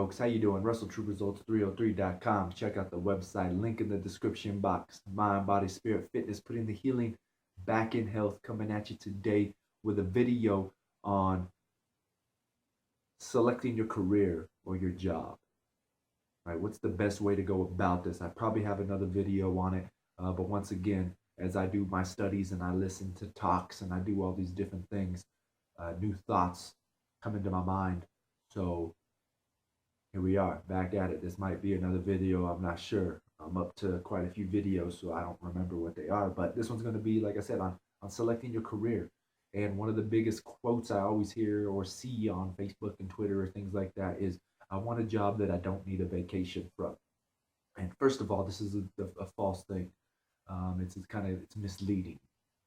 folks? How you doing? RussellTrueResults303.com. Check out the website. Link in the description box. Mind, body, spirit, fitness. Putting the healing back in health. Coming at you today with a video on selecting your career or your job. Right? What's the best way to go about this? I probably have another video on it. But once again, as I do my studies and I listen to talks and I do all these different things, new thoughts come into my mind. So here we are, back at it. This might be another video, I'm not sure. I'm up to quite a few videos, so I don't remember what they are. But this one's going to be, like I said, on selecting your career. And one of the biggest quotes I always hear or see on Facebook and Twitter or things like that is, I want a job that I don't need a vacation from. And first of all, this is a false thing. It's misleading,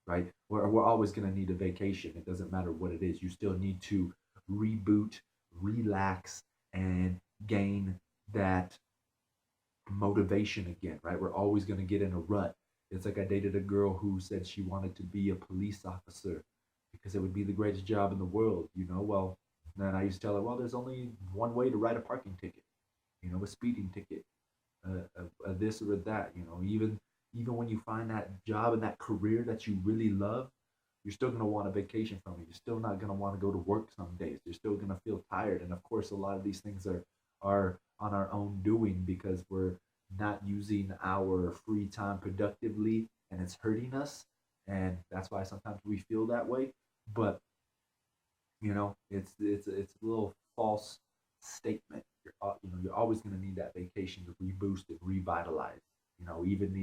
right? We're always going to need a vacation. It doesn't matter what it is. You still need to reboot, relax, and gain that motivation again, right? We're always going to get in a rut. It's like I dated a girl who said she wanted to be a police officer because it would be the greatest job in the world, you know? Well, then I used to tell her, well, there's only one way to write a parking ticket, you know, a speeding ticket, a this or a that, you know. Even when you find that job and that career that you really love, you're still going to want a vacation from it. You're still not going to want to go to work some days. You're still going to feel tired. And of course, a lot of these things are on our own doing because we're not using our free time productively and it's hurting us. And that's why sometimes we feel that way. But you know, it's a little false statement. You're always going to need that vacation to reboost and revitalize. You know, even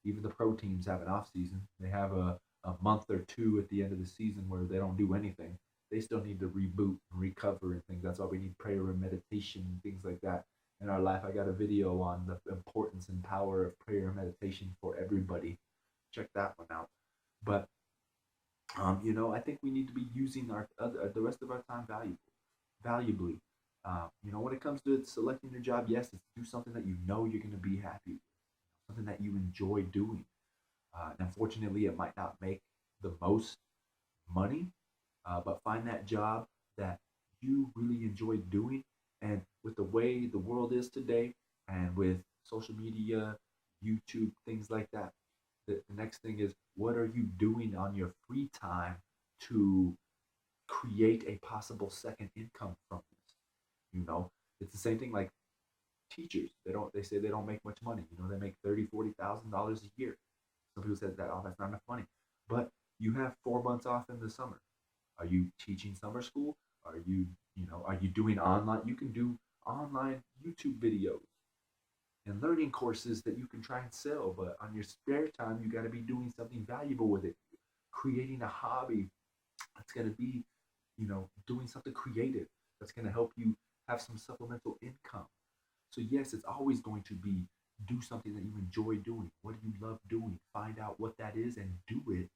the pro teams have an off season. They have a month or two at the end of the season where they don't do anything. They still need to reboot and recover and things. That's why we need prayer and meditation and things like that in our life. I got a video on the importance and power of prayer and meditation for everybody. Check that one out. But I think we need to be using the rest of our time valuably. When it comes to selecting your job, yes, it's do something that you know you're going to be happy with, something that you enjoy doing. And unfortunately, it might not make the most money, but find that job that you really enjoy doing. And with the way the world is today, and with social media, YouTube, things like that, the next thing is, what are you doing on your free time to create a possible second income from this? You know, it's the same thing like teachers. They say they don't make much money. You know, they make $30,000-$40,000 a year. Some people say that, oh, that's not enough money. But you have 4 months off in the summer. Are you teaching summer school? Are you doing online? You can do online YouTube videos and learning courses that you can try and sell, but on your spare time, you got to be doing something valuable with it. Creating a hobby that's going to be, doing something creative that's going to help you have some supplemental income. So, yes, it's always going to be do something that you enjoy doing. What do you love doing? Find out what that is and do it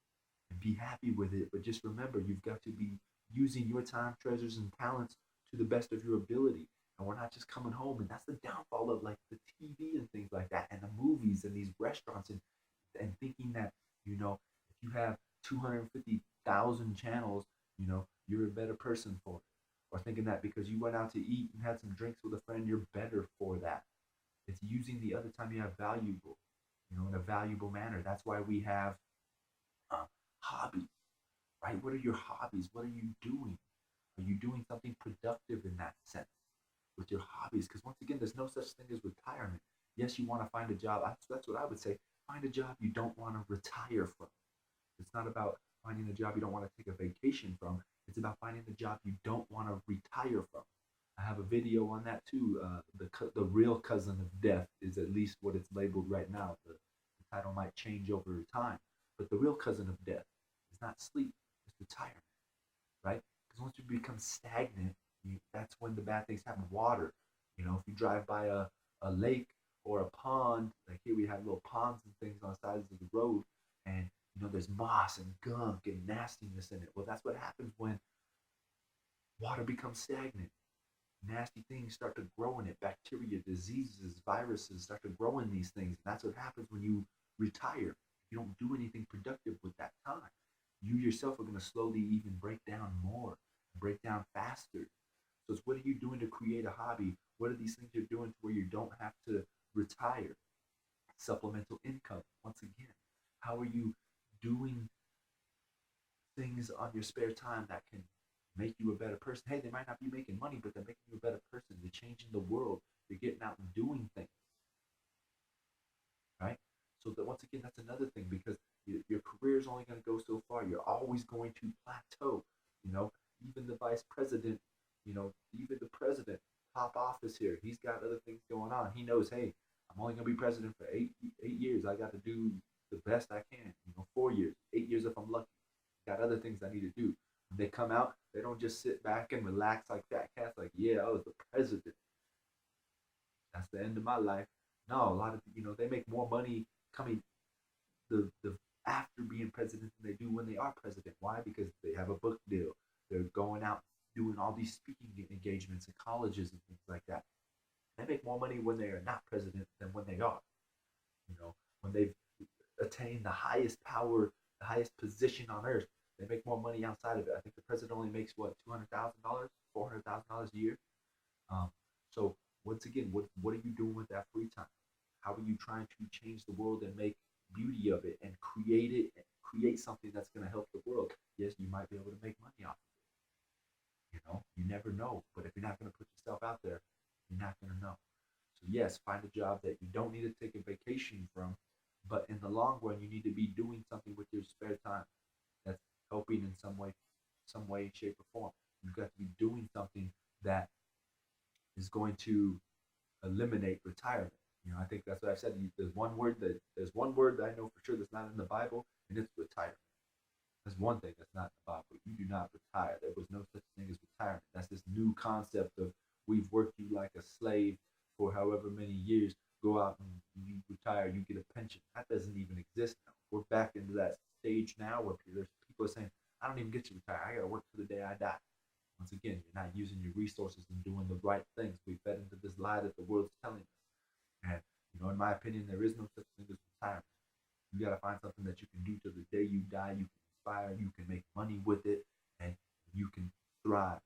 and be happy with it. But just remember, you've got to be using your time, treasures, and talents to the best of your ability. And we're not just coming home. And that's the downfall of like the TV and things like that and the movies and these restaurants and thinking that, if you have 250,000 channels, you're a better person for it. Or thinking that because you went out to eat and had some drinks with a friend, you're better for that. It's using the other time you have valuable, in a valuable manner. That's why we have hobbies, right? What are your hobbies? What are you doing? Are you doing something productive in that sense with your hobbies? Because once again, there's no such thing as retirement. Yes, you want to find a job. That's what I would say. Find a job you don't want to retire from. It's not about finding a job you don't want to take a vacation from. It's about finding the job you don't want to retire from. I have a video on that too. The real cousin of death is at least what it's labeled right now. The title might change over time, but the real cousin of death is not sleep, it's retirement, right? Because once you become stagnant, that's when the bad things happen. Water, if you drive by a lake or a pond, like here we have little ponds and things on the sides of the road, and there's moss and gunk and nastiness in it. Well, that's what happens when water becomes stagnant. Nasty things start to grow in it. Bacteria, diseases, viruses start to grow in these things. And that's what happens when you retire. You don't do anything productive with that time. You yourself are going to slowly even break down more, break down faster. So it's what are you doing to create a hobby? What are these things you're doing to where you don't have to retire? Supplemental income. Once again, how are you doing things on your spare time that can make you a better person? Hey, they might not be making money, but they're making you a better person. They're changing the world. You're getting out and doing things, right? So that once again, that's another thing because your career is only going to go so far. You're always going to plateau. You know, even the vice president, even the president, top office here, he's got other things going on. He knows, hey, I'm only going to be president for eight years. I got to do the best I can. 4 years, 8 years if I'm lucky. Got other things I need to do. When they come out, they don't just sit back and relax like fat cats. Like, yeah, I was the president. That's the end of my life. No, a lot of they make more money coming the after being president than they do when they are president. Why? Because they have a book deal. They're going out doing all these speaking engagements in colleges and things like that. They make more money when they are not president than when they are. When they've attained the highest power, the highest position on earth, they make more money outside of it. I think the president only makes what, $200,000, $400,000 a year. Um, so once again, what are you doing with that free time? How are you trying to change the world and make beauty of it and create something that's going to help the world? Yes, you might be able to make money off of it. You never know. But if you're not going to put yourself out there, you're not going to know. So yes, find a job that you don't need to take a vacation from, but in the long run, you need to be doing something with your spare time that's helping in some way, shape, or form. You've got to be doing something that is going to eliminate retirement. I think that's what I've said. There's one word that I know for sure that's not in the Bible, and it's retirement. That's one thing that's not in the Bible. You do not retire. There was no such thing as retirement. That's this new concept of we've worked you like a slave for however many years. Go out and you retire, you get a pension. That doesn't even exist now. We're back into that stage now where there's people are saying, I don't even get to retire. I got to work to the day I die. Once again, you're not using your resources and doing the right things. We fed into this lie that the world's telling us. And, in my opinion, there is no such thing as retirement. You got to find something that you can do to the day you die. You can inspire, you can make money with it, and you can thrive.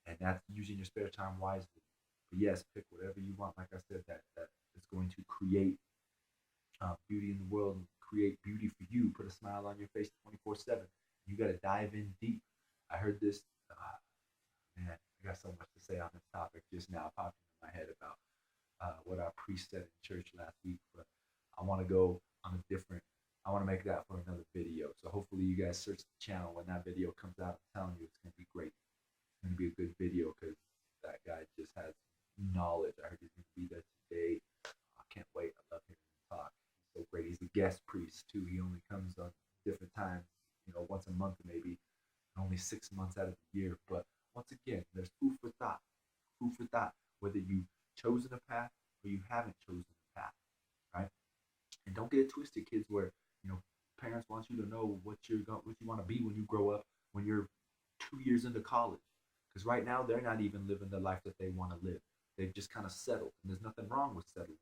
And that's using your spare time wisely. But yes, pick whatever you want. Like I said, that is going to create beauty in the world and create beauty for you. Put a smile on your face 24/7. You got to dive in deep. I heard this. Man, I got so much to say on this topic just now. Popped into my head about what our priest said in church last week, but I want to go on a different. I want to make that for another video. So hopefully you guys search the channel when that video comes out. I'm telling you, it's going to be great. It's going to be a good video because that guy just has knowledge. I heard he's going to be there today. I can't wait. I love hearing him talk. He's so great. He's a guest priest too. He only comes on different times, once a month maybe, only 6 months out of the year. But once again, there's food for thought. Food for thought. Whether you've chosen a path or you haven't chosen a path, right? And don't get it twisted, kids. Where parents want you to know what you want to be when you grow up. When you're 2 years into college, because right now they're not even living the life that they want to live. They've just kind of settled, and there's nothing wrong with settling.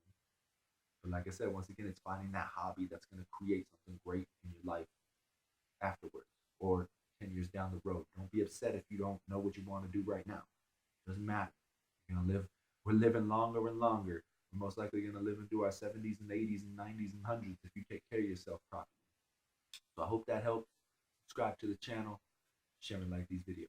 But like I said, once again, it's finding that hobby that's going to create something great in your life afterwards or 10 years down the road. Don't be upset if you don't know what you want to do right now. It doesn't matter. You're going to live. We're living longer and longer. We're most likely going to live into our 70s and 80s and 90s and 100s if you take care of yourself properly. So I hope that helps. Subscribe to the channel. Share and like these videos.